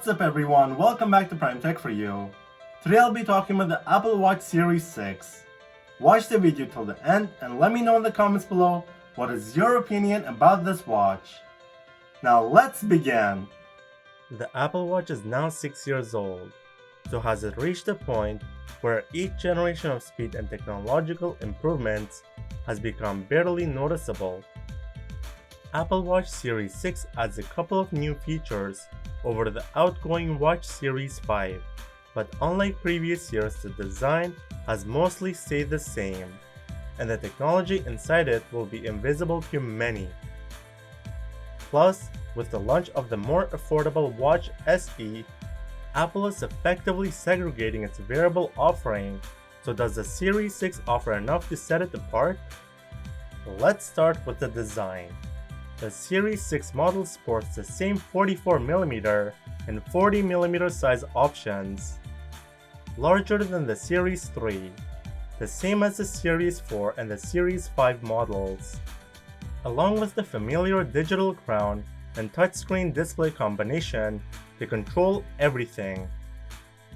What's up everyone, welcome back to PrimeTech for you. Today I'll be talking about the Apple Watch Series 6. Watch the video till the end and let me know in the comments below what is your opinion about this watch. Now let's begin. The Apple Watch is now 6 years old, so has it reached a point where each generation of speed and technological improvements has become barely noticeable? Apple Watch Series 6 adds a couple of new features over the outgoing Watch Series 5, but unlike previous years, the design has mostly stayed the same, and the technology inside it will be invisible to many. Plus, with the launch of the more affordable Watch SE, Apple is effectively segregating its wearable offering. So does the Series 6 offer enough to set it apart? Let's start with the design. The Series 6 model sports the same 44mm and 40mm size options, larger than the Series 3, the same as the Series 4 and the Series 5 models, along with the familiar digital crown and touchscreen display combination to control everything.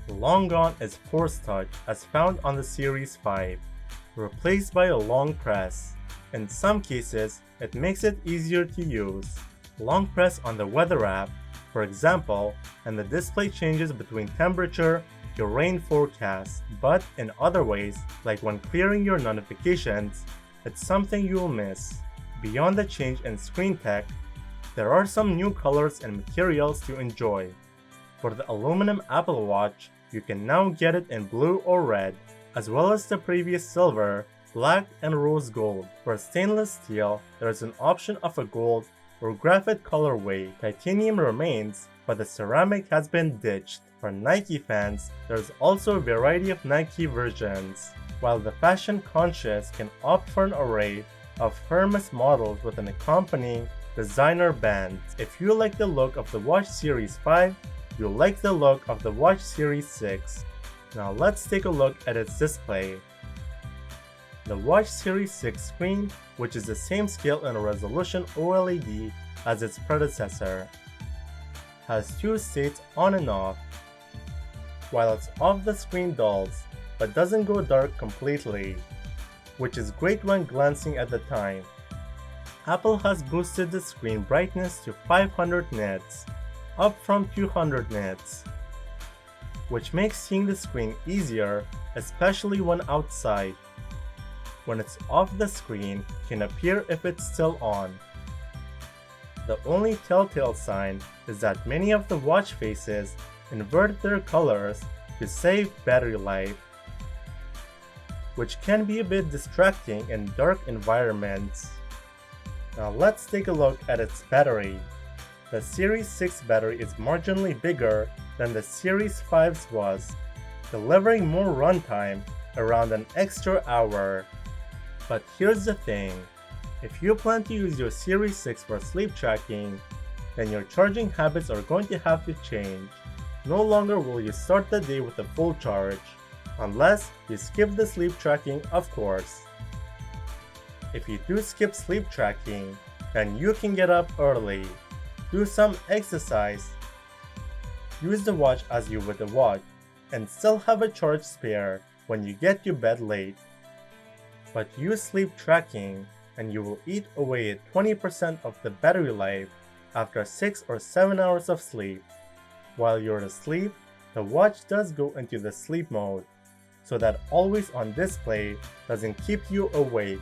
Long gone is Force Touch as found on the Series 5, replaced by a long press. In some cases, it makes it easier to use. Long press on the weather app, for example, and the display changes between temperature to rain forecast, but in other ways, like when clearing your notifications, it's something you'll miss. Beyond the change in screen tech, there are some new colors and materials to enjoy. For the aluminum Apple Watch, you can now get it in blue or red, as well as the previous silver, black, and rose gold. For stainless steel, there is an option of a gold or graphite colorway. Titanium remains, but the ceramic has been ditched. For Nike fans, there is also a variety of Nike versions, while the fashion-conscious can opt for an array of Hermes models with an accompanying designer band. If you like the look of the Watch Series 5, you'll like the look of the Watch Series 6. Now let's take a look at its display. The Watch Series 6 screen, which is the same scale and resolution OLED as its predecessor, has two states on and off. While it's off, the screen dulls, but doesn't go dark completely, which is great when glancing at the time. Apple has boosted the screen brightness to 500 nits, up from 200 nits, which makes seeing the screen easier, especially when outside. When it's off, the screen can appear if it's still on. The only telltale sign is that many of the watch faces invert their colors to save battery life, which can be a bit distracting in dark environments. Now let's take a look at its battery. The Series 6 battery is marginally bigger than the Series 5's was, delivering more runtime, around an extra hour. But here's the thing, if you plan to use your Series 6 for sleep tracking, then your charging habits are going to have to change. No longer will you start the day with a full charge, unless you skip the sleep tracking, of course. If you do skip sleep tracking, then you can get up early, do some exercise, use the watch as you would a watch, and still have a charge spare when you get to bed late. But use sleep tracking and you will eat away at 20% of the battery life after 6 or 7 hours of sleep. While you're asleep, the watch does go into the sleep mode, so that always on display doesn't keep you awake.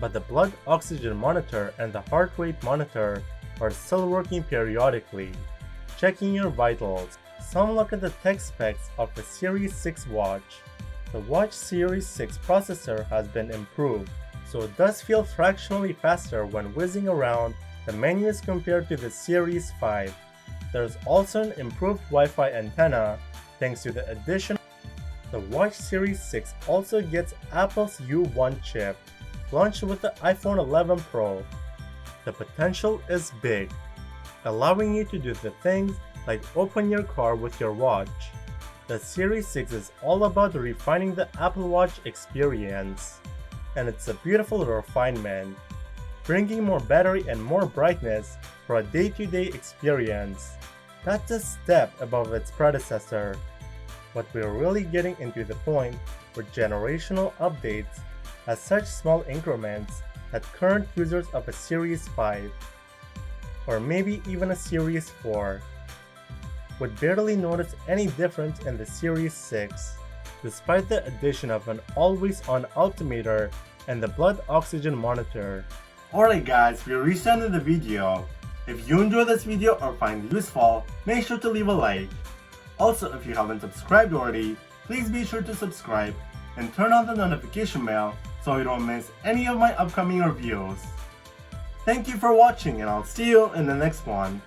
But the blood oxygen monitor and the heart rate monitor are still working periodically, checking your vitals. Some look at the tech specs of the Series 6 watch. The Watch Series 6 processor has been improved, so it does feel fractionally faster when whizzing around the menus compared to the Series 5. There's also an improved Wi-Fi antenna thanks to the addition. The Watch Series 6 also gets Apple's U1 chip, launched with the iPhone 11 Pro. The potential is big, allowing you to do the things like open your car with your watch. The Series 6 is all about refining the Apple Watch experience, and it's a beautiful refinement, bringing more battery and more brightness for a day-to-day experience. That's a step above its predecessor, but we're really getting into the point where generational updates are such small increments that current users of a Series 5, or maybe even a Series 4, would barely notice any difference in the Series 6, despite the addition of an always-on altimeter and the blood oxygen monitor. Alright guys, we reached the end of the video. If you enjoyed this video or find it useful, make sure to leave a like. Also, if you haven't subscribed already, please be sure to subscribe and turn on the notification bell so you don't miss any of my upcoming reviews. Thank you for watching and I'll see you in the next one.